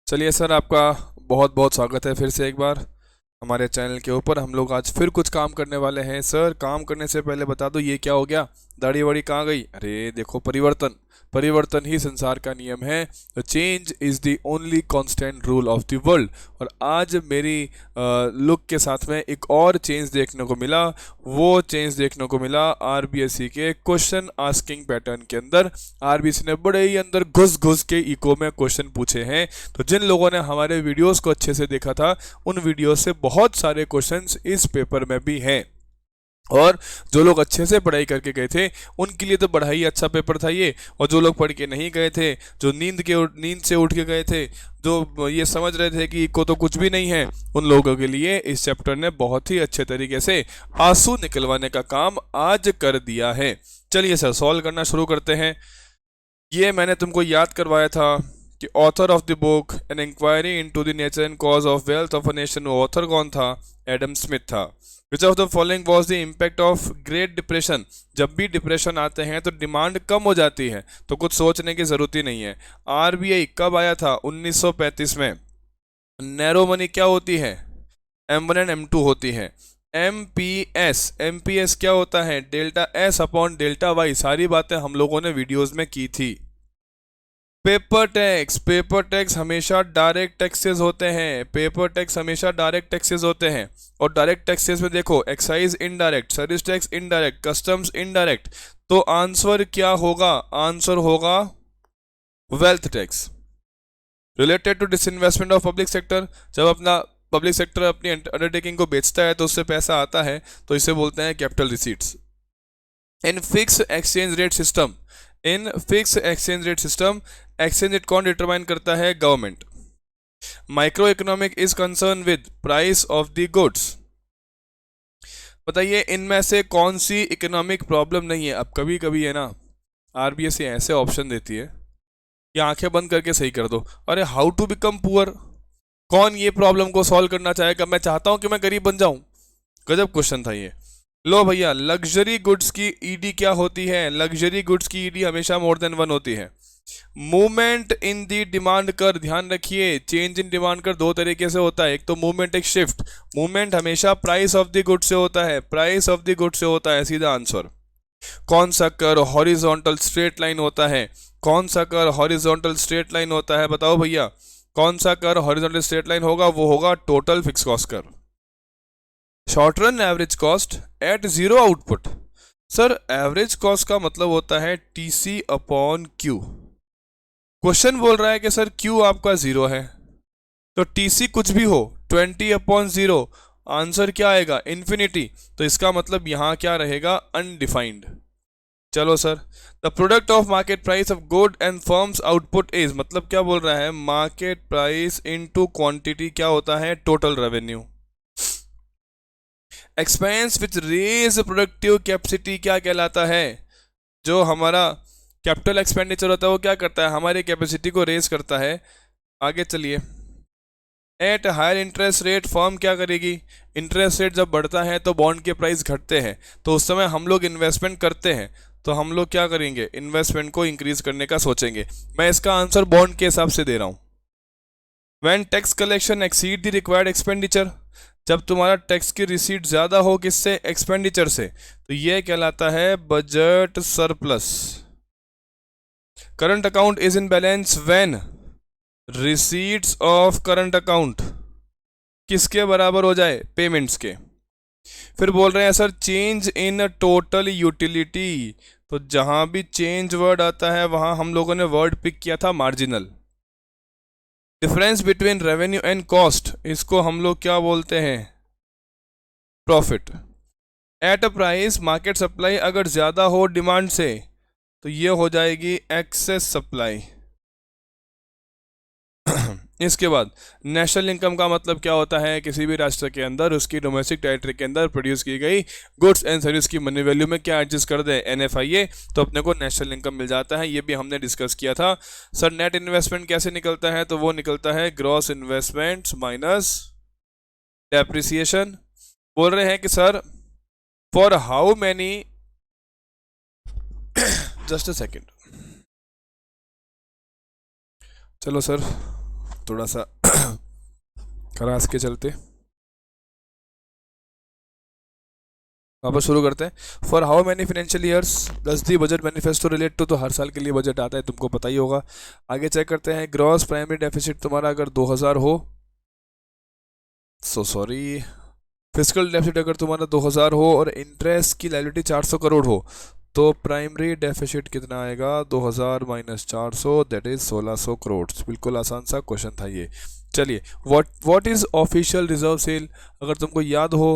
चलिए सर, आपका बहुत बहुत स्वागत है फिर से एक बार हमारे चैनल के ऊपर। हम लोग आज फिर कुछ काम करने वाले हैं। सर, काम करने से पहले बता दो ये क्या हो गया, दाढ़ी वाड़ी कहाँ गई? अरे देखो, परिवर्तन परिवर्तन ही संसार का नियम है। Change is the only constant rule of the world. और आज मेरी लुक के साथ में एक और चेंज देखने को मिला। वो चेंज देखने को मिला आरबीएससी के क्वेश्चन आस्किंग पैटर्न के अंदर। आरबीएससी ने बड़े ही अंदर घुस घुस के इको में क्वेश्चन पूछे हैं। तो जिन लोगों ने हमारे वीडियोस को अच्छे से देखा था, उन वीडियोस से बहुत सारे क्वेश्चंस इस पेपर में भी हैं। और जो लोग अच्छे से पढ़ाई करके गए थे उनके लिए तो बड़ा ही अच्छा पेपर था ये। और जो लोग पढ़ के नहीं गए थे, जो नींद से उठ के गए थे, जो ये समझ रहे थे कि इको तो कुछ भी नहीं है, उन लोगों के लिए इस चैप्टर ने बहुत ही अच्छे तरीके से आंसू निकलवाने का काम आज कर दिया है। चलिए सर, सॉल्व करना शुरू करते हैं। ये मैंने तुमको याद करवाया था कि author of the book an inquiry into the nature and cause of wealth of a nation, वो ऑथर कौन था? एडम स्मिथ था। Which of the following was the impact of great depression? जब भी डिप्रेशन आते हैं तो डिमांड कम हो जाती है, तो कुछ सोचने की जरूरत ही नहीं है। आरबीआई कब आया था? 1935 में। नैरो मनी क्या होती है? M1 एंड M2 होती है। एमपीएस क्या होता है? Delta S upon delta Y. सारी बातें हम लोगों ने वीडियोस में की थी। पेपर टैक्स हमेशा डायरेक्ट टैक्सेस होते हैं। पेपर टैक्स हमेशा डायरेक्ट टैक्सेस होते हैं। और डायरेक्ट टैक्सेस में देखो, excise indirect, service tax indirect, customs indirect. तो आंसर क्या होगा? आंसर होगा wealth tax. Related to disinvestment of public sector, जब अपना पब्लिक सेक्टर अपनी अंडरटेकिंग को बेचता है तो उससे पैसा आता है, तो इसे बोलते हैं capital receipts. In fix exchange rate system, exchange rate कौन डिटरमाइन करता है? Government. Micro economic is concern with price of the goods. बताइए इनमें से कौन सी इकोनॉमिक प्रॉब्लम नहीं है? अब कभी कभी है ना, आरबीएससी ऐसे ऑप्शन देती है कि आंखें बंद करके सही कर दो। अरे हाउ टू बिकम पुअर, कौन ये प्रॉब्लम को सॉल्व करना चाहेगा? मैं चाहता हूं कि मैं गरीब बन जाऊं। गजब क्वेश्चन था ये। लो भैया, लग्जरी गुड्स की ईडी क्या होती है? लग्जरी गुड्स की ईडी हमेशा मोर देन 1 होती है। मूवमेंट इन दी डिमांड कर, ध्यान रखिए, चेंज इन डिमांड कर दो तरीके से होता है, एक तो मूवमेंट, एक शिफ्ट। मूवमेंट हमेशा प्राइस ऑफ द गुड से होता है, प्राइस ऑफ द गुड से होता है, सीधा आंसर। कौन सा कर हॉरिजॉन्टल स्ट्रेट लाइन होता है? कौन सा कर हॉरिजॉन्टल स्ट्रेट लाइन होता है? बताओ भैया, कौन सा कर हॉरिजॉन्टल स्ट्रेट लाइन होगा? वो होगा टोटल फिक्स कॉस्ट कर। Short run average cost at zero output. Sir, average cost का मतलब होता है टीसी अपॉन क्यू। क्वेश्चन बोल रहा है कि सर क्यू आपका 0 है, तो टीसी कुछ भी हो, 20 अपॉन 0, आंसर क्या आएगा? इन्फिनिटी। तो इसका मतलब यहां क्या रहेगा? अनडिफाइंड। चलो sir, the product of market price of good and firms output is, मतलब क्या बोल रहा है? मार्केट प्राइस इनटू क्वांटिटी क्या होता है? Total revenue. Expense which raise productive capacity क्या कहलाता है? जो हमारा कैपिटल एक्सपेंडिचर होता है वो क्या करता है? हमारी कैपेसिटी को रेज करता है। आगे चलिए। At higher interest rate firm क्या करेगी? इंटरेस्ट रेट जब बढ़ता है तो बॉन्ड के प्राइस घटते हैं, तो उस समय हम लोग इन्वेस्टमेंट करते हैं, तो हम लोग क्या करेंगे? इन्वेस्टमेंट को इंक्रीज करने का सोचेंगे। मैं इसका आंसर बॉन्ड के हिसाब से दे रहा हूं। When tax collection exceed the required expenditure, जब तुम्हारा टैक्स की रिसीट ज्यादा हो किससे? एक्सपेंडिचर से, तो ये कहलाता है budget surplus. Current account is in balance when receipts of current account किसके बराबर हो जाए? पेमेंट्स के। फिर बोल रहे हैं sir change in total utility, तो जहां भी चेंज वर्ड आता है वहां हम लोगों ने वर्ड पिक किया था marginal. Difference between revenue and cost, इसको हम लोग क्या बोलते हैं? Profit. At a price market supply अगर ज्यादा हो डिमांड से, तो ये हो जाएगी एक्सेस सप्लाई। इसके बाद नेशनल इनकम का मतलब क्या होता है? किसी भी राष्ट्र के अंदर उसकी डोमेस्टिक टेरिटरी के अंदर प्रोड्यूस की गई गुड्स एंड सर्विस की मनी वैल्यू में क्या एडजस्ट कर दे? NFIA, तो अपने को नेशनल इनकम मिल जाता है। ये भी हमने डिस्कस किया था। सर नेट इन्वेस्टमेंट कैसे निकलता है? तो वो निकलता है ग्रॉस इन्वेस्टमेंट माइनस डेप्रिसिएशन। बोल रहे हैं कि sir for how many just a second, चलो सर थोड़ा सा खराश के चलते वापस शुरू करते हैं। For how many financial years does the budget manifesto relate to, तो हर साल के लिए बजट आता है, तुमको पता ही होगा। आगे चेक करते हैं, ग्रॉस प्राइमरी डेफिसिट तुम्हारा अगर 2000 हो, सॉरी, फिजिकल डेफिसिट अगर तुम्हारा 2000 हो और इंटरेस्ट की लायबिलिटी 400 करोड़ हो, तो प्राइमरी डेफिसिट कितना आएगा, 2000 माइनस 400, दैट इज 1600 करोड़। बिल्कुल आसान सा क्वेश्चन था ये। चलिए, what is official reserve sale, अगर तुमको याद हो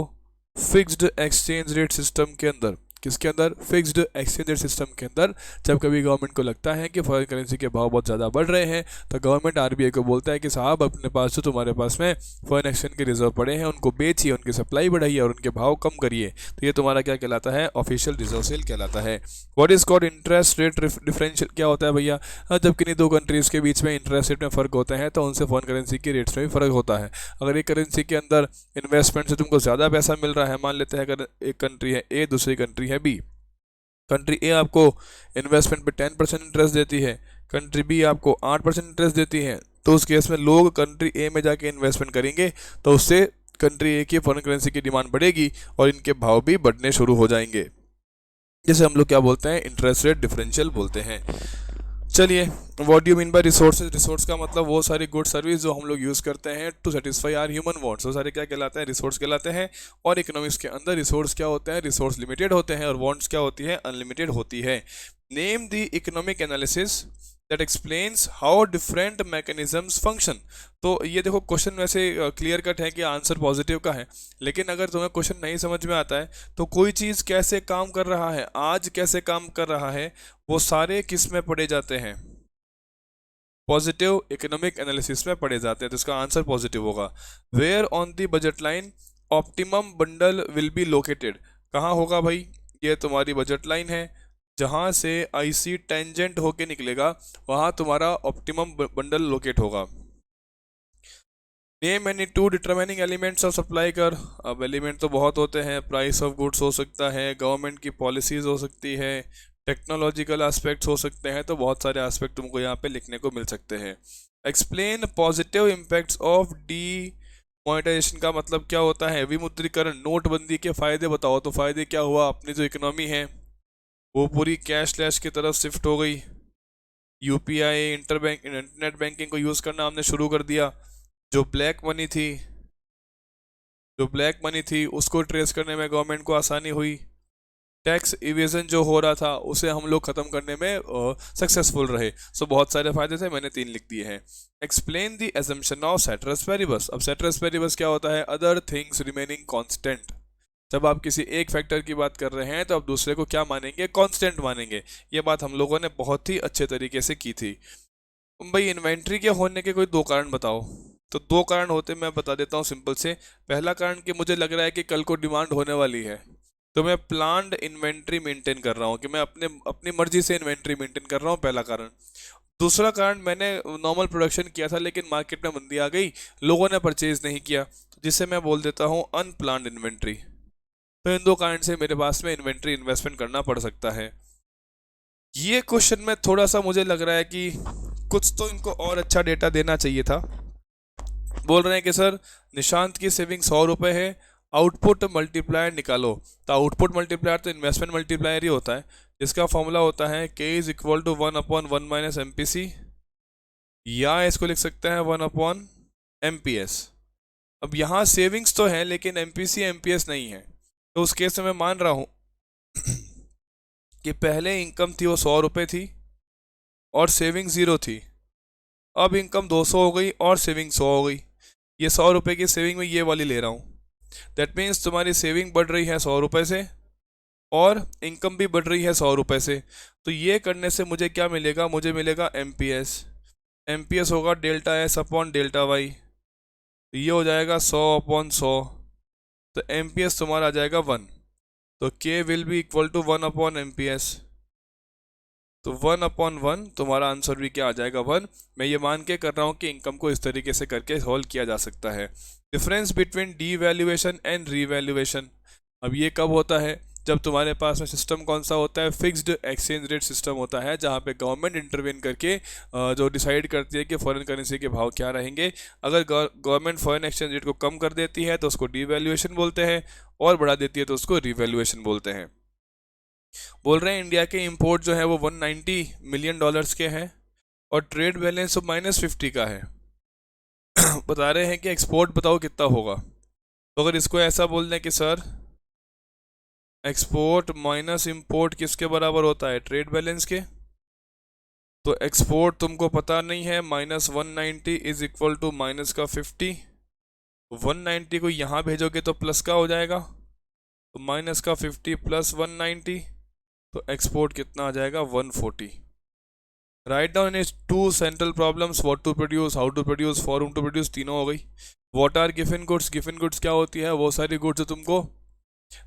फिक्स्ड एक्सचेंज रेट सिस्टम के अंदर, किसके अंदर, फिक्स्ड एक्सचेंज रेट सिस्टम के अंदर, जब कभी गवर्नमेंट को लगता है कि फॉरेन करेंसी के भाव बहुत ज़्यादा बढ़ रहे हैं, तो गवर्नमेंट आरबीआई को बोलता है कि साहब अपने पास जो तुम्हारे पास में फॉरेन एक्सचेंज के रिजर्व पड़े हैं उनको बेचिए, उनकी सप्लाई बढ़ाइए और उनके भाव कम करिए। तो ये तुम्हारा क्या कहलाता है, ऑफिशियल रिजर्व सेल कहलाता है। What is called interest rate differential, क्या होता है भैया, जब किन्हीं दो कंट्रीज के बीच में इंटरेस्ट रेट में फ़र्क होते हैं तो उनसे फॉरेन करेंसी के रेट्स में भी फ़र्क होता है। अगर एक करेंसी के अंदर इन्वेस्टमेंट से तुमको ज़्यादा पैसा मिल रहा है, मान लेते हैं अगर एक कंट्री है ए, दूसरी कंट्री है बी, कंट्री ए आपको इन्वेस्टमेंट पे 10% इंटरेस्ट देती है, कंट्री बी आपको 8% इंटरेस्ट देती है, तो उस केस में लोग कंट्री ए में जाके इन्वेस्टमेंट करेंगे, तो उससे कंट्री ए की फॉरेन करेंसी की डिमांड बढ़ेगी और इनके भाव भी बढ़ने शुरू हो जाएंगे, जिसे हम लोग क्या बोलते हैं, इंटरेस्ट रेट डिफरेंशियल बोलते हैं। चलिए, what do mean by resources, resource का मतलब वो सारी गुड सर्विस जो हम लोग यूज़ करते हैं to satisfy our human wants, वो सारे क्या कहलाते हैं, रिसोर्स कहलाते हैं। और इकोनॉमिक्स के अंदर रिसोर्स क्या होते हैं, रिसोर्स लिमिटेड होते हैं और वांट्स क्या होती है, अनलिमिटेड होती है। Name the economic analysis that explains how different mechanisms function. तो ये देखो क्वेश्चन वैसे क्लियर कट है कि आंसर पॉजिटिव का है, लेकिन अगर तुम्हें क्वेश्चन नहीं समझ में आता है तो कोई चीज़ कैसे काम कर रहा है, आज कैसे काम कर रहा है, वो सारे किस में पढ़े जाते हैं, पॉजिटिव इकोनॉमिक एनालिसिस में पढ़े जाते हैं, तो इसका आंसर पॉजिटिव होगा। Where on the budget line optimum bundle will be located, कहाँ होगा भाई, ये तुम्हारी बजट लाइन है, जहाँ से आईसी टेंजेंट होके निकलेगा वहाँ तुम्हारा ऑप्टिमम बंडल लोकेट होगा। Name any two determining elements of supply कर, अब एलिमेंट तो बहुत होते हैं, प्राइस ऑफ गुड्स हो सकता है, गवर्नमेंट की पॉलिसीज हो सकती है, टेक्नोलॉजिकल एस्पेक्ट्स हो सकते हैं, तो बहुत सारे एस्पेक्ट तुमको यहाँ पे लिखने को मिल सकते हैं। Explain positive impacts of D monetisation, का मतलब क्या होता है, विमुद्रीकरण, नोटबंदी के फायदे बताओ, तो फायदे क्या हुआ, अपनी जो इकोनॉमी है वो पूरी कैशलेस की तरफ शिफ्ट हो गई, यूपीआई इंटरनेट बैंकिंग को यूज़ करना हमने शुरू कर दिया, जो ब्लैक मनी थी उसको ट्रेस करने में गवर्नमेंट को आसानी हुई, टैक्स इवेजन जो हो रहा था उसे हम लोग ख़त्म करने में सक्सेसफुल रहे। सो बहुत सारे फायदे थे, मैंने 3 लिख दिए हैं। Explain the assumption of ceteris paribus, अब सेटरस पेरिबस क्या होता है, अदर थिंग्स रिमेनिंग कांस्टेंट, जब आप किसी एक फैक्टर की बात कर रहे हैं तो आप दूसरे को क्या मानेंगे, कांस्टेंट मानेंगे। ये बात हम लोगों ने बहुत ही अच्छे तरीके से की थी। भाई इन्वेंट्री के होने के कोई 2 कारण बताओ, तो 2 कारण होते, मैं बता देता हूँ सिंपल से। पहला कारण कि मुझे लग रहा है कि कल को डिमांड होने वाली है, तो मैं प्लान्ड इन्वेंट्री मेंटेन कर रहा हूँ, कि मैं अपनी मर्जी से इन्वेंट्री मेंटेन कर रहा हूँ, पहला कारण। दूसरा कारण, मैंने नॉर्मल प्रोडक्शन किया था लेकिन मार्केट में मंदी आ गई, लोगों ने परचेज नहीं किया, जिसे मैं बोल देता हूँ अनप्लान्ड इन्वेंट्री। तो इन 2 कारण से मेरे पास में इन्वेंट्री इन्वेस्टमेंट करना पड़ सकता है। ये क्वेश्चन में थोड़ा सा मुझे लग रहा है कि कुछ तो इनको और अच्छा डेटा देना चाहिए था। बोल रहे हैं कि सर निशांत की सेविंग 100 रुपये है, आउटपुट मल्टीप्लायर निकालो, तो आउटपुट मल्टीप्लायर तो इन्वेस्टमेंट मल्टीप्लायर ही होता है, जिसका फॉर्मूला होता है K is equal to 1/1 minus MPC, या इसको लिख सकते हैं 1/MPS। अब यहाँ सेविंग्स तो है लेकिन MPC MPS नहीं है, तो उस केस में मैं मान रहा हूँ कि पहले इनकम थी वो 100 रुपये थी और सेविंग 0 थी, अब इनकम 200 हो गई और सेविंग 100 हो गई, ये 100 रुपये की सेविंग में ये वाली ले रहा हूँ। दैट मीन्स तुम्हारी सेविंग बढ़ रही है 100 रुपये से और इनकम भी बढ़ रही है 100 रुपये से, तो ये करने से मुझे क्या मिलेगा, मुझे मिलेगा MPS होगा delta S upon delta Y, तो ये हो जाएगा 100/100, तो MPS तुम्हारा आ जाएगा 1, तो K will be equal to 1/MPS, तो 1/1 तुम्हारा आंसर भी क्या आ जाएगा 1। मैं ये मान के कर रहा हूँ कि इनकम को इस तरीके से करके सॉल्व किया जा सकता है। Difference between devaluation and revaluation, अब ये कब होता है, जब तुम्हारे पास में सिस्टम कौन सा होता है, फिक्स्ड एक्सचेंज रेट सिस्टम होता है, जहाँ पे गवर्नमेंट इंटरवेन करके जो डिसाइड करती है कि फॉरेन करेंसी के भाव क्या रहेंगे। अगर गवर्नमेंट फॉरेन एक्सचेंज रेट को कम कर देती है तो उसको डीवैल्यूएशन बोलते हैं, और बढ़ा देती है तो उसको रिवैल्यूएशन बोलते हैं। बोल रहे हैं इंडिया के इंपोर्ट जो है वो 190 मिलियन डॉलर्स के हैं और ट्रेड बैलेंस -50 का है। बता रहे हैं कि एक्सपोर्ट बताओ कितना होगा। तो अगर इसको ऐसा बोल दें कि सर एक्सपोर्ट माइनस इंपोर्ट किसके बराबर होता है, ट्रेड बैलेंस के, तो एक्सपोर्ट तुमको पता नहीं है, -190 इज इक्वल टू माइनस का 50। 190 को यहाँ भेजोगे तो प्लस का हो जाएगा, तो माइनस का 50 प्लस 190, तो एक्सपोर्ट कितना आ जाएगा 140। Write down is two central problems, what to produce, how to produce, for whom to produce, तीनों हो गई। What are given goods, given goods क्या होती है, वो सारी गुड्स तुमको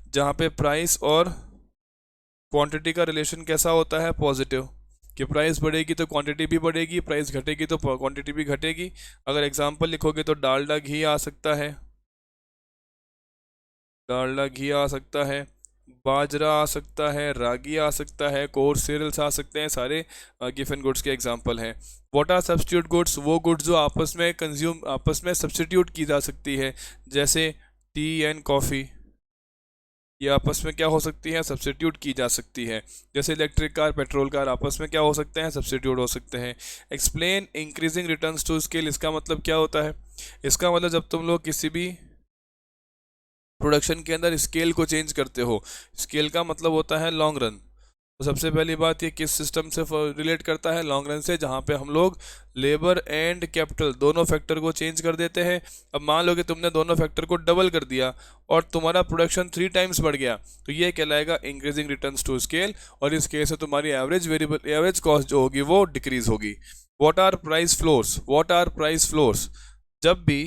जहाँ पे प्राइस और क्वांटिटी का रिलेशन कैसा होता है, पॉजिटिव, कि प्राइस बढ़ेगी तो क्वांटिटी भी बढ़ेगी, प्राइस घटेगी तो क्वांटिटी भी घटेगी। अगर एग्जांपल लिखोगे तो डालडा घी आ सकता है, डालडा घी आ सकता है, बाजरा आ सकता है, रागी आ सकता है, कोर सीरियल्स आ सकते हैं, सारे गिवन गुड्स के एग्जांपल हैं। व्हाट आर सब्स्टिट्यूट गुड्स, वो गुड्स जो आपस में सब्स्टिट्यूट की जा सकती है, जैसे टी एंड कॉफ़ी, ये आपस में क्या हो सकती है, सब्स्टिट्यूट की जा सकती है। जैसे इलेक्ट्रिक कार, पेट्रोल कार आपस में क्या हो सकते हैं, सब्स्टिट्यूट हो सकते हैं। Explain increasing returns to scale, इसका मतलब क्या होता है, इसका मतलब जब तुम लोग किसी भी प्रोडक्शन के अंदर स्केल को चेंज करते हो, स्केल का मतलब होता है लॉन्ग रन। तो सबसे पहली बात ये किस सिस्टम से रिलेट करता है, लॉन्ग रन से, जहाँ पे हम लोग लेबर एंड कैपिटल दोनों फैक्टर को चेंज कर देते हैं। अब मान लो कि तुमने दोनों फैक्टर को डबल कर दिया और तुम्हारा प्रोडक्शन 3 टाइम्स बढ़ गया, तो ये कहलाएगा इंक्रीजिंग रिटर्न्स टू स्केल, और इस केस से तुम्हारी एवरेज कॉस्ट जो होगी वो डिक्रीज होगी। What are price floors, what are price floors, जब भी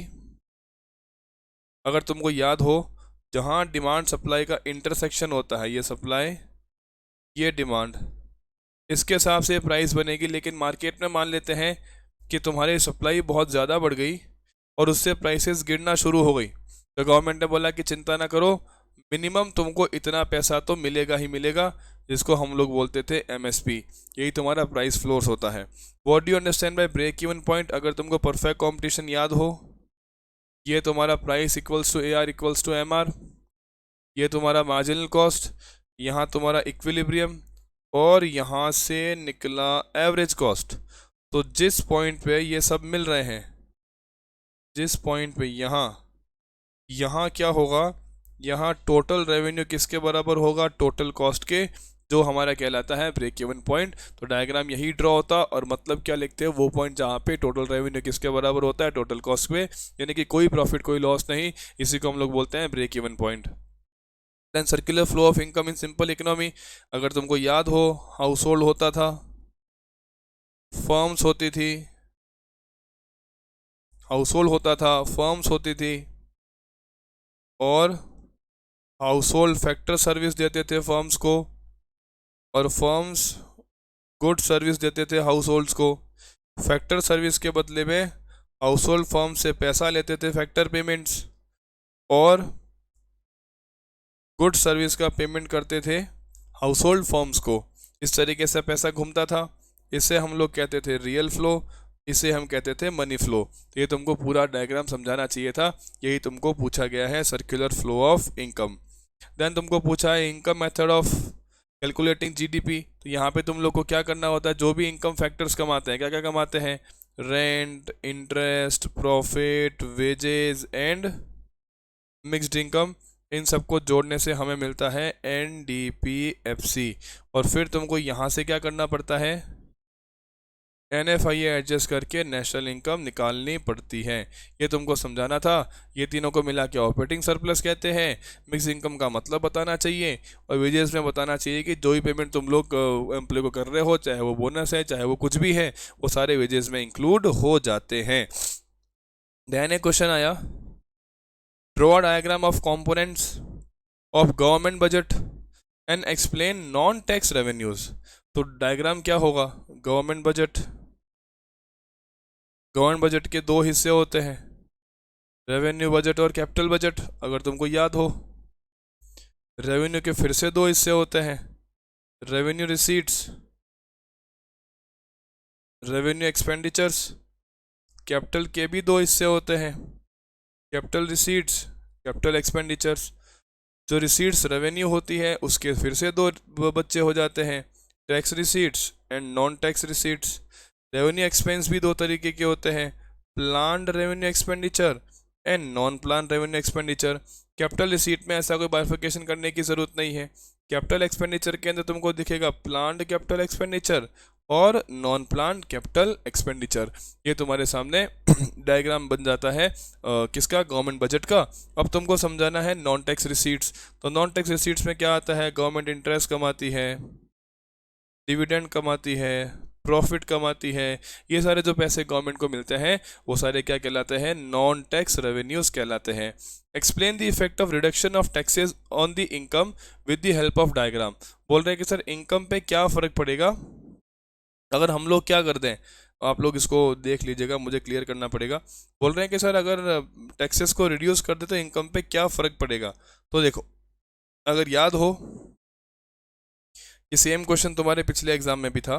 अगर तुमको याद हो, जहाँ डिमांड सप्लाई का इंटरसेक्शन होता है, ये सप्लाई ये डिमांड, इसके हिसाब से प्राइस बनेगी। लेकिन मार्केट में मान लेते हैं कि तुम्हारी सप्लाई बहुत ज़्यादा बढ़ गई और उससे प्राइसेस गिरना शुरू हो गई, तो गवर्नमेंट ने बोला कि चिंता ना करो, मिनिमम तुमको इतना पैसा तो मिलेगा ही मिलेगा, जिसको हम लोग बोलते थे एमएसपी। यही तुम्हारा प्राइस फ्लोर्स होता है। What do you understand by break even point, अगर तुमको परफेक्ट कॉम्पिटिशन याद हो, ये तुम्हारा price equals to AR equals to MR, ये तुम्हारा मार्जिनल कॉस्ट, यहाँ तुम्हारा इक्विलिब्रियम, और यहाँ से निकला एवरेज कॉस्ट। तो जिस पॉइंट पे ये सब मिल रहे हैं, जिस पॉइंट पे यहाँ क्या होगा, यहाँ टोटल रेवेन्यू किसके बराबर होगा, टोटल कॉस्ट के, जो हमारा कहलाता है ब्रेक इवन पॉइंट। तो डायग्राम यही ड्रॉ होता, और मतलब क्या लिखते हैं, वो पॉइंट जहाँ पे टोटल रेवेन्यू किसके बराबर होता है, टोटल कॉस्ट पे, यानी कि कोई प्रॉफिट कोई लॉस नहीं, इसी को हम लोग बोलते हैं break even point. Then circular flow of income in simple economy, अगर तुमको याद हो, हाउस होल्ड होता था, फर्म्स होती थी, हाउस होल्ड होता था, फर्म्स होती थी, और हाउस होल्ड फैक्टर सर्विस देते थे फर्म्स को, और फर्म्स गुड सर्विस देते थे हाउस होल्ड्स को। फैक्टर सर्विस के बदले में हाउस होल्ड फर्म से पैसा लेते थे, फैक्टर पेमेंट्स, और गुड सर्विस का पेमेंट करते थे हाउस होल्ड फर्म्स को। इस तरीके से पैसा घूमता था, इसे हम लोग कहते थे रियल फ्लो, इसे हम कहते थे मनी फ्लो। तो ये तुमको पूरा डायग्राम समझाना चाहिए था, यही तुमको पूछा गया है, circular flow of income. Then तुमको पूछा है income method of calculating GDP. तो यहाँ पे तुम लोग को क्या करना होता है, जो भी इनकम फैक्टर्स कमाते हैं, क्या क्या कमाते हैं, rent, interest, profit, wages and mixed income, इन सबको जोड़ने से हमें मिलता है NDPFC। और फिर तुमको यहाँ से क्या करना पड़ता है, NFIA एडजस्ट करके नेशनल इनकम निकालनी पड़ती है। ये तुमको समझाना था। ये तीनों को मिला के ऑपरेटिंग सरप्लस कहते हैं। मिक्स इनकम का मतलब बताना चाहिए, और वेजेस में बताना चाहिए कि जो भी पेमेंट तुम लोग एम्प्लॉय को कर रहे हो, चाहे वो बोनस है चाहे वो कुछ भी है, वो सारे वेजेस में इंक्लूड हो जाते हैं। देन एक क्वेश्चन आया, draw diagram of components of government budget and explain non tax revenues. तो डायग्राम क्या होगा, गवर्नमेंट बजट के दो हिस्से होते हैं, रेवेन्यू बजट और कैपिटल बजट, अगर तुमको याद हो। रेवेन्यू के फिर से दो हिस्से होते हैं, revenue receipts, revenue expenditures. Capital के भी दो हिस्से होते हैं, कैपिटल रिसीट्स, कैपिटल एक्सपेंडिचर्स। जो रिसीट्स रेवेन्यू होती है उसके फिर से दो बच्चे हो जाते हैं, tax receipts and non tax receipts. Revenue expense भी दो तरीके के होते हैं, planned revenue expenditure and non plan revenue expenditure. Capital receipt में ऐसा कोई बाइफिकेशन करने की ज़रूरत नहीं है। कैपिटल एक्सपेंडिचर के अंदर तुमको दिखेगा प्लान्ड कैपिटल एक्सपेंडिचर और नॉन प्लान्ड कैपिटल एक्सपेंडिचर। ये तुम्हारे सामने डायग्राम बन जाता है किसका, गवर्नमेंट बजट का। अब तुमको समझाना है नॉन टैक्स रिसीट्स। तो नॉन टैक्स रिसीट्स में क्या आता है, गवर्नमेंट इंटरेस्ट कमाती है, डिविडेंड कमाती है, प्रॉफिट कमाती है। ये सारे जो पैसे गवर्नमेंट को मिलते हैं वो सारे क्या कहलाते हैं, नॉन टैक्स रेवेन्यूज कहलाते हैं। Explain the effect of reduction of taxes on the income with the help of diagram. बोल रहे हैं कि सर इनकम पे क्या फ़र्क पड़ेगा अगर हम लोग क्या कर दें। आप लोग इसको देख लीजिएगा, मुझे क्लियर करना पड़ेगा। बोल रहे हैं कि सर अगर टैक्सेस को रिड्यूस कर दे तो इनकम पे क्या फ़र्क पड़ेगा। तो देखो, अगर याद हो ये सेम क्वेश्चन तुम्हारे पिछले एग्जाम में भी था,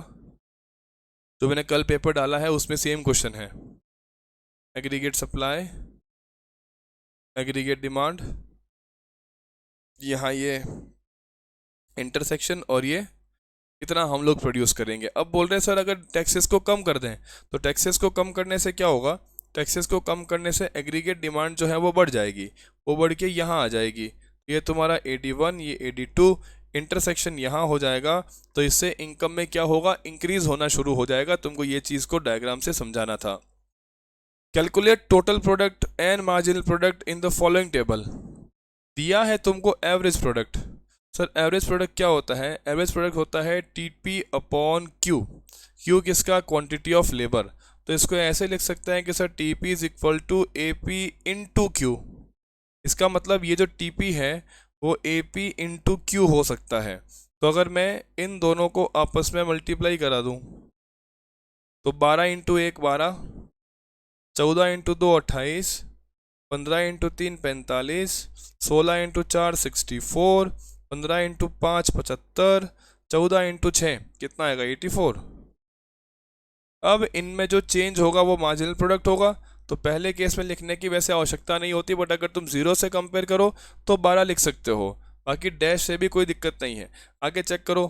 जो मैंने कल पेपर डाला है उसमें सेम क्वेश्चन है। एग्रीगेट सप्लाई, एग्रीगेट डिमांड, यहाँ ये इंटरसेक्शन और ये इतना हम लोग प्रोड्यूस करेंगे। अब बोल रहे हैं सर अगर टैक्सेस को कम कर दें तो टैक्सेस को कम करने से क्या होगा, टैक्सेस को कम करने से एग्रीगेट डिमांड जो है वो बढ़ जाएगी, वो बढ़ के यहाँ आ जाएगी। ये तुम्हारा AD1, ये AD2, इंटरसेक्शन यहाँ हो जाएगा। तो इससे इनकम में क्या होगा, इंक्रीज होना शुरू हो जाएगा। तुमको ये चीज़ को डायग्राम से समझाना था। Calculate total product and marginal product in the following table. दिया है तुमको average product. Sir average product क्या होता है, एवरेज प्रोडक्ट होता है TP अपॉन Q। Q किसका, क्वांटिटी ऑफ लेबर। तो इसको ऐसे लिख सकते हैं कि sir TP is equal to AP into Q। इसका मतलब ये जो TP है वो AP इंटू Q हो सकता है। तो अगर मैं इन दोनों को आपस में मल्टीप्लाई करा दूं तो 12 into 1 12, 14 into 2 28, 15 into 3 45, 16 into 4 64, 15 into 5 75, 14 into 6 कितना आएगा 84। अब इनमें जो चेंज होगा वो मार्जिनल प्रोडक्ट होगा। तो पहले केस में लिखने की वैसे आवश्यकता नहीं होती, बट अगर तुम 0 से कंपेयर करो तो 12 लिख सकते हो, बाकी डैश से भी कोई दिक्कत नहीं है। आगे चेक करो,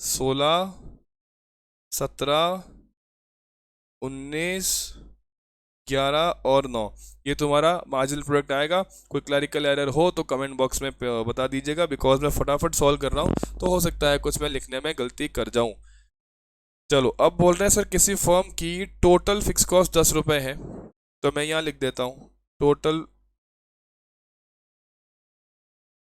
16, 17, 19, 11 और 9, ये तुम्हारा मार्जिनल प्रोडक्ट आएगा। कोई क्लैरिकल एरर हो तो कमेंट बॉक्स में बता दीजिएगा, बिकॉज मैं फटाफट सॉल्व कर रहा हूँ तो हो सकता है कुछ मैं लिखने में गलती कर जाऊँ। चलो, अब बोल रहे हैं सर किसी फर्म की टोटल फिक्स कॉस्ट 10 रुपये है। तो मैं यहाँ लिख देता हूँ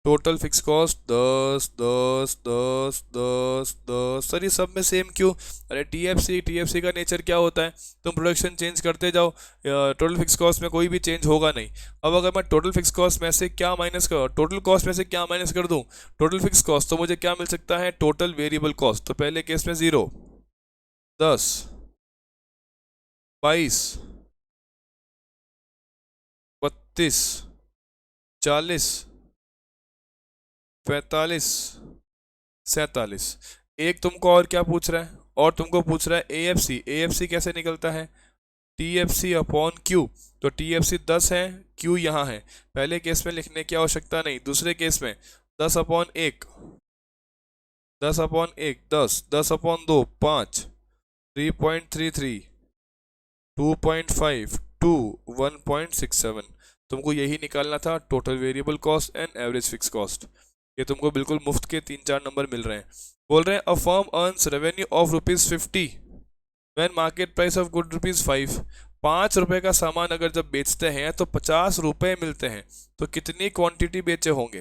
टोटल फिक्स कॉस्ट 10 10 10 10 10। सर ये सब में सेम क्यों, अरे TFC का नेचर क्या होता है, तुम प्रोडक्शन चेंज करते जाओ, टोटल फिक्स कॉस्ट में कोई भी चेंज होगा नहीं। अब अगर मैं टोटल फिक्स कॉस्ट में से क्या माइनस कर, टोटल कॉस्ट में से क्या माइनस कर दूं, टोटल फिक्स कॉस्ट, तो मुझे क्या मिल सकता है, टोटल वेरिएबल कॉस्ट। तो पहले केस में 0, 10, 22, 32, 40, 45, 47। एक तुमको और क्या पूछ रहा है, और तुमको पूछ रहा है AFC कैसे निकलता है, TFC अपॉन Q। तो TFC 10 है, Q यहाँ है। पहले केस में लिखने की आवश्यकता नहीं, दूसरे केस में 10 अपॉन 1, 10 अपॉन 1 10, 10 अपॉन 2 5, 3.33, 2.5, 2, 1.67। तुमको यही निकालना था, total variable cost and average fix cost. ये तुमको बिल्कुल मुफ्त के 3-4 नंबर मिल रहे हैं। बोल रहे हैं a firm earns revenue of ₹50 when market price of good ₹5। 5 रुपए का सामान अगर जब बेचते हैं तो 50 रुपए मिलते हैं। तो कितनी क्वांटिटी बेचे होंगे,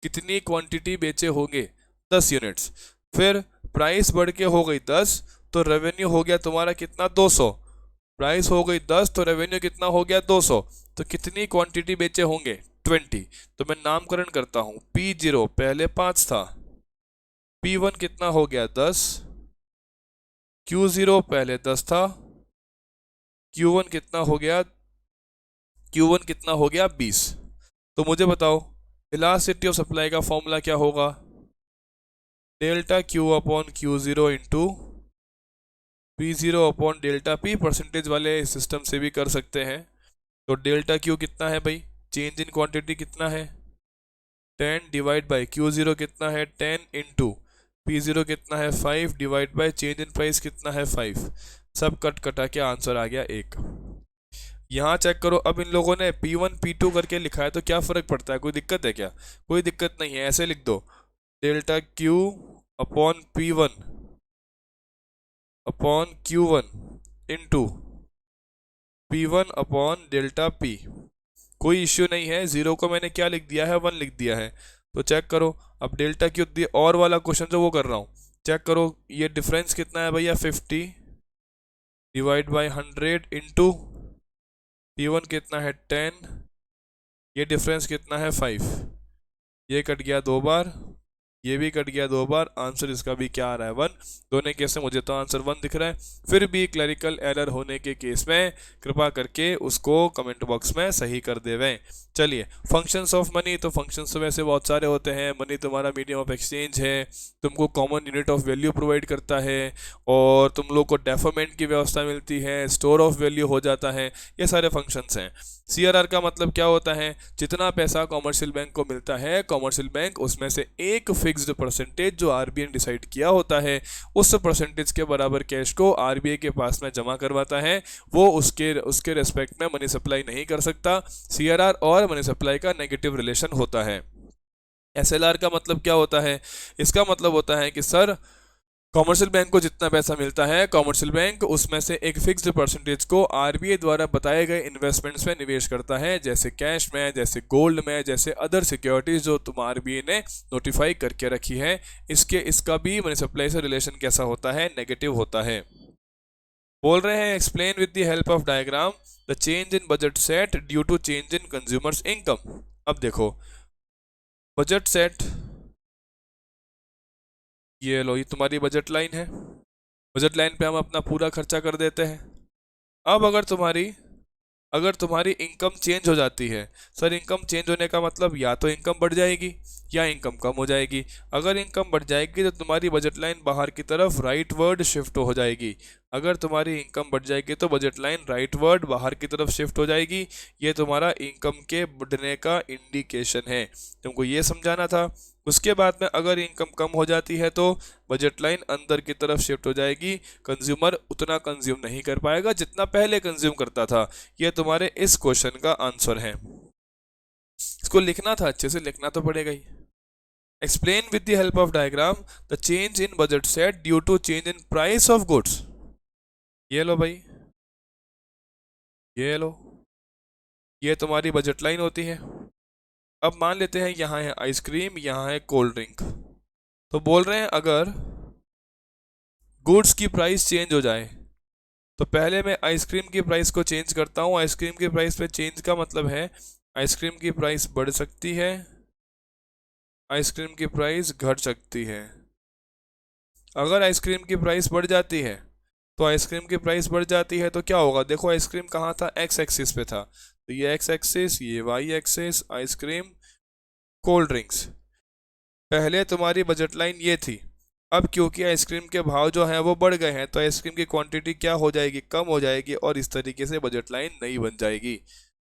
कितनी क्वांटिटी बेचे होंगे, 10 यूनिट्स। फिर प्राइस बढ़ के हो गई 10, तो रेवेन्यू हो गया तुम्हारा कितना, 200। प्राइस हो गई 10 तो रेवेन्यू कितना हो गया, 200। तो कितनी क्वांटिटी बेचे होंगे, 20। तो मैं नामकरण करता हूं, P0 पहले 5 था, P1 कितना हो गया 10, Q0 पहले 10 था, Q1 कितना हो गया, Q1 कितना हो गया 20। तो मुझे बताओ इलास्टिसिटी ऑफ सप्लाई का फॉर्मूला क्या होगा? Delta Q upon Q zero into P zero upon delta P. Percentage वाले सिस्टम से भी कर सकते हैं। तो डेल्टा क्यू कितना है भाई? चेंज इन क्वांटिटी कितना है? 10 डिवाइड बाई क्यू जीरो कितना है? 10 इंटू पी जीरो कितना है? 5 divide by change in price कितना है? 5। सब कट कटा के आंसर आ गया 1। यहाँ चेक करो, अब इन लोगों ने P1 P2 करके लिखा है तो क्या फर्क पड़ता है? कोई दिक्कत है क्या? कोई दिक्कत नहीं है, ऐसे लिख दो delta Q upon P1 upon Q1 into P1 upon delta P। कोई इश्यू नहीं है, जीरो को मैंने क्या लिख दिया है? 1 लिख दिया है। तो चेक करो, अब डेल्टा क्यू दिया और वाला क्वेश्चन जो वो कर रहा हूँ, चेक करो ये डिफरेंस कितना है भैया? 50 डिवाइड बाई 100 इंटू P1 कितना है? 10। ये डिफरेंस कितना है? 5। ये कट गया 2 बार, ये भी कट गया 2 बार, आंसर इसका भी क्या आ रहा है? 1। दोनों केस में मुझे तो आंसर 1 दिख रहा है। फिर भी क्लरिकल एरर होने के केस में कृपा करके उसको कमेंट बॉक्स में सही कर देवें। चलिए, फंक्शंस ऑफ मनी। तो फंक्शंस तो वैसे बहुत सारे होते हैं। मनी तुम्हारा मीडियम ऑफ एक्सचेंज है, तुमको common unit of value provide करता है, और तुम लोग को डेफरमेंट की व्यवस्था मिलती है, स्टोर ऑफ वैल्यू हो जाता है। ये सारे फंक्शंस हैं। CRR का मतलब क्या होता है? जितना पैसा कॉमर्शियल बैंक को मिलता है, कॉमर्शियल बैंक उसमें से एक फिक्स्ड परसेंटेज जो RBI ने डिसाइड किया होता है, उस परसेंटेज के बराबर कैश को RBI के पास में जमा करवाता है। वो उसके रेस्पेक्ट में मनी सप्लाई नहीं कर सकता। CRR और मनी सप्लाई का नेगेटिव रिलेशन होता है। SLR का मतलब क्या होता है? इसका मतलब होता है कि सर, कॉमर्शियल बैंक को जितना पैसा मिलता है, कॉमर्शियल बैंक उसमें से एक फिक्स्ड परसेंटेज को RBI द्वारा बताए गए इन्वेस्टमेंट्स में निवेश करता है, जैसे कैश में, जैसे गोल्ड में, जैसे अदर सिक्योरिटीज जो तुम RBI ने नोटिफाई करके रखी है। इसका भी मनी सप्लाई से रिलेशन कैसा होता है? नेगेटिव होता है। बोल रहे हैं explain with the help of diagram the change in budget set due to change in consumers income. अब देखो, बजट सेट, ये लो, ये तुम्हारी बजट लाइन है। बजट लाइन पे हम अपना पूरा खर्चा कर देते हैं। अब अगर तुम्हारी इनकम चेंज हो जाती है, सर इनकम चेंज होने का मतलब या तो इनकम बढ़ जाएगी या इनकम कम हो जाएगी। अगर इनकम बढ़ जाएगी तो तुम्हारी बजट लाइन बाहर की तरफ राइट वर्ड शिफ्ट हो जाएगी। अगर तुम्हारी इनकम बढ़ जाएगी तो बजट लाइन राइट वर्ड बाहर की तरफ शिफ्ट हो जाएगी। ये तुम्हारा इनकम के बढ़ने का इंडिकेशन है, तुमको ये समझाना था। उसके बाद में अगर इनकम कम हो जाती है तो बजट लाइन अंदर की तरफ शिफ्ट हो जाएगी। कंज्यूमर उतना कंज्यूम नहीं कर पाएगा जितना पहले कंज्यूम करता था। ये तुम्हारे इस क्वेश्चन का आंसर है। इसको लिखना था, अच्छे से लिखना तो पड़ेगा ही। Explain with the help of diagram the change in budget set due to change in price of goods. ये लो भाई, ये लो, ये तुम्हारी बजट लाइन होती है। अब मान लेते हैं यहाँ है आइसक्रीम, यहाँ है कोल्ड ड्रिंक। तो बोल रहे हैं अगर गुड्स की प्राइस चेंज हो जाए तो पहले मैं आइसक्रीम की प्राइस को चेंज करता हूँ। आइसक्रीम की प्राइस पे चेंज का मतलब है आइसक्रीम की प्राइस बढ़ सकती है, आइसक्रीम की प्राइस घट सकती है। अगर आइसक्रीम की प्राइस बढ़ जाती है तो आइसक्रीम की प्राइस बढ़ जाती है तो क्या होगा? देखो, आइसक्रीम कहाँ था? एक्स एक्सिस पे था, तो ये एक्स एक्सिस, ये Y axis, ice cream, cold drinks. पहले तुम्हारी बजट लाइन ये थी। अब क्योंकि आइसक्रीम के भाव जो हैं वो बढ़ गए हैं तो आइसक्रीम की क्वांटिटी क्या हो जाएगी? कम हो जाएगी, और इस तरीके से बजट लाइन नई बन जाएगी।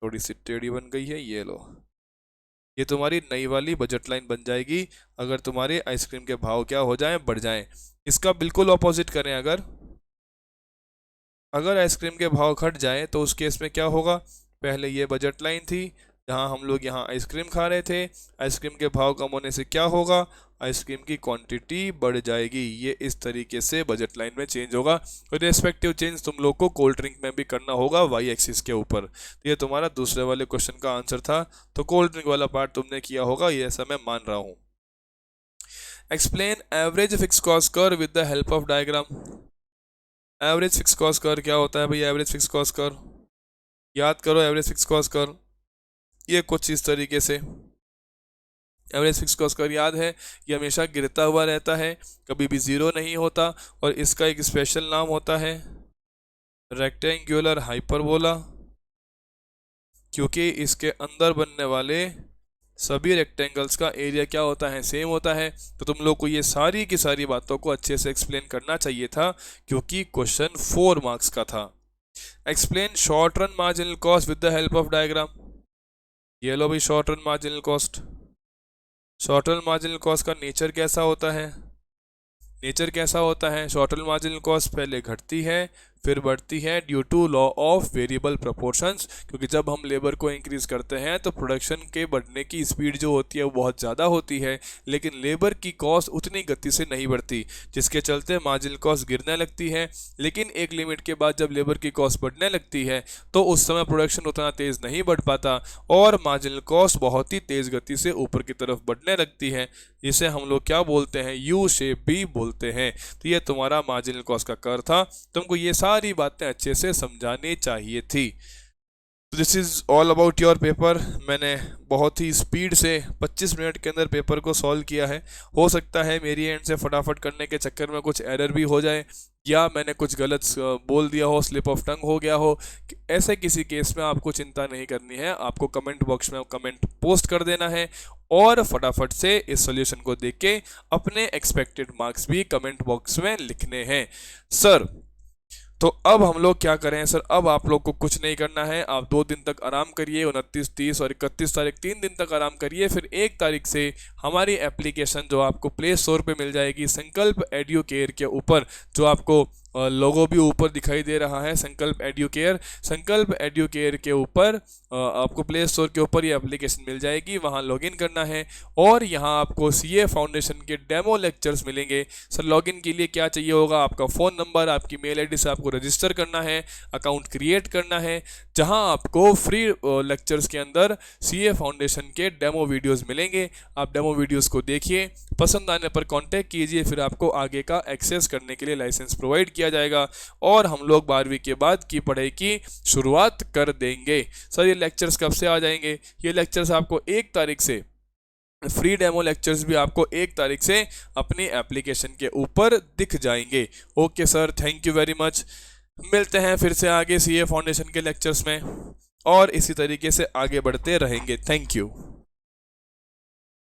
थोड़ी सी टेढ़ी बन गई है, ये लो, ये तुम्हारी नई वाली बजट लाइन बन जाएगी अगर तुम्हारे आइसक्रीम के भाव क्या हो जाएं? बढ़ जाएं। इसका बिल्कुल ऑपोजिट करें, अगर आइसक्रीम के भाव घट जाए तो उस केस में क्या होगा? पहले ये बजट लाइन थी जहां हम लोग यहाँ आइसक्रीम खा रहे थे, आइसक्रीम के भाव कम होने से क्या होगा? आइसक्रीम की क्वांटिटी बढ़ जाएगी। ये इस तरीके से बजट लाइन में चेंज होगा। तो रेस्पेक्टिव चेंज तुम लोग को कोल्ड ड्रिंक में भी करना होगा वाई एक्सिस के ऊपर। तो ये तुम्हारा दूसरे वाले क्वेश्चन का आंसर था। तो कोल्ड ड्रिंक वाला पार्ट तुमने किया होगा, ये ऐसा मैं मान रहा हूँ। Explain average fix cost curve with the help of diagram. Average fix cost curve क्या होता है भैया? एवरेज फिक्स कॉस्ट कर्व याद करो। एवरेज फिक्स कॉस्ट कर्व ये कुछ इस तरीके से, एवरेज फिक्स कॉस्ट कर्व याद है, ये हमेशा गिरता हुआ रहता है, कभी भी जीरो नहीं होता, और इसका एक स्पेशल नाम होता है रेक्टेंगुलर हाइपरबोला, क्योंकि इसके अंदर बनने वाले सभी रेक्टेंगल्स का एरिया क्या होता है, सेम होता है। तो तुम लोग को ये सारी की सारी बातों को अच्छे से एक्सप्लेन करना चाहिए था, क्योंकि क्वेश्चन 4 मार्क्स का था। Explain short run marginal cost with the help of diagram. ये लो भाई, short run marginal cost. Short run marginal cost का नेचर कैसा होता है? नेचर कैसा होता है? शॉर्ट रन मार्जिनल कॉस्ट पहले घटती है फिर बढ़ती है due to law of variable proportions, क्योंकि जब हम लेबर को इंक्रीज करते हैं तो प्रोडक्शन के बढ़ने की स्पीड जो होती है वो बहुत ज़्यादा होती है, लेकिन लेबर की कॉस्ट उतनी गति से नहीं बढ़ती, जिसके चलते मार्जिनल कॉस्ट गिरने लगती है। लेकिन एक लिमिट के बाद जब लेबर की कॉस्ट बढ़ने लगती है तो उस समय प्रोडक्शन उतना तेज़ नहीं बढ़ पाता और मार्जिनल कॉस्ट बहुत ही तेज़ गति से ऊपर की तरफ बढ़ने लगती है। इसे हम लोग क्या बोलते हैं? यू शेप भी बोलते हैं। तो ये तुम्हारा मार्जिनल कॉस्ट का कर्व था, तुमको ये सारी बातें अच्छे से समझानी चाहिए थी। तो this is all about your paper. मैंने बहुत ही स्पीड से 25 मिनट के अंदर पेपर को सॉल्व किया है। हो सकता है मेरी एंड से फटाफट करने के चक्कर में कुछ एरर भी हो जाए या मैंने कुछ गलत बोल दिया हो, स्लिप ऑफ टंग हो गया हो। ऐसे किसी केस में आपको चिंता नहीं करनी है, आपको कमेंट बॉक्स में कमेंट पोस्ट कर देना है और फटाफट से इस सॉल्यूशन को देख के अपने एक्सपेक्टेड मार्क्स भी कमेंट बॉक्स में लिखने हैं। सर तो अब हम लोग क्या करें सर? अब आप लोग को कुछ नहीं करना है, आप 2 दिन तक आराम करिए, 29, 30 और 31 तारीख 3 दिन तक आराम करिए। फिर 1 तारीख से हमारी एप्लीकेशन जो आपको प्ले स्टोर पे मिल जाएगी संकल्प एड्यूकेयर के ऊपर, जो आपको लोगो भी ऊपर दिखाई दे रहा है, संकल्प एड्यूकेयर। संकल्प एड्यूकेयर के ऊपर आपको प्ले स्टोर के ऊपर ये एप्लीकेशन मिल जाएगी, वहाँ लॉगिन करना है और यहाँ आपको सीए फाउंडेशन के डेमो लेक्चर्स मिलेंगे। सर लॉगिन के लिए क्या चाहिए होगा? आपका फ़ोन नंबर, आपकी मेल आईडी से आपको रजिस्टर करना है, अकाउंट क्रिएट करना है, जहाँ आपको फ्री लेक्चर्स के अंदर सीए फाउंडेशन के डेमो वीडियोस मिलेंगे। आप डेमो वीडियोस को देखिए, पसंद आने पर कांटेक्ट कीजिए, फिर आपको आगे का एक्सेस करने के लिए लाइसेंस प्रोवाइड किया जाएगा और हम लोग 12वीं के बाद की पढ़ाई की शुरुआत कर देंगे। सर ये लेक्चर्स कब से आ जाएंगे? ये लेक्चर्स आपको 1 तारीख से, फ्री डेमो लेक्चर्स भी आपको 1 तारीख से अपनी एप्लीकेशन के ऊपर दिख जाएंगे। Okay sir, thank you very much. मिलते हैं फिर से आगे सीए फाउंडेशन के लेक्चर्स में और इसी तरीके से आगे बढ़ते रहेंगे। Thank you.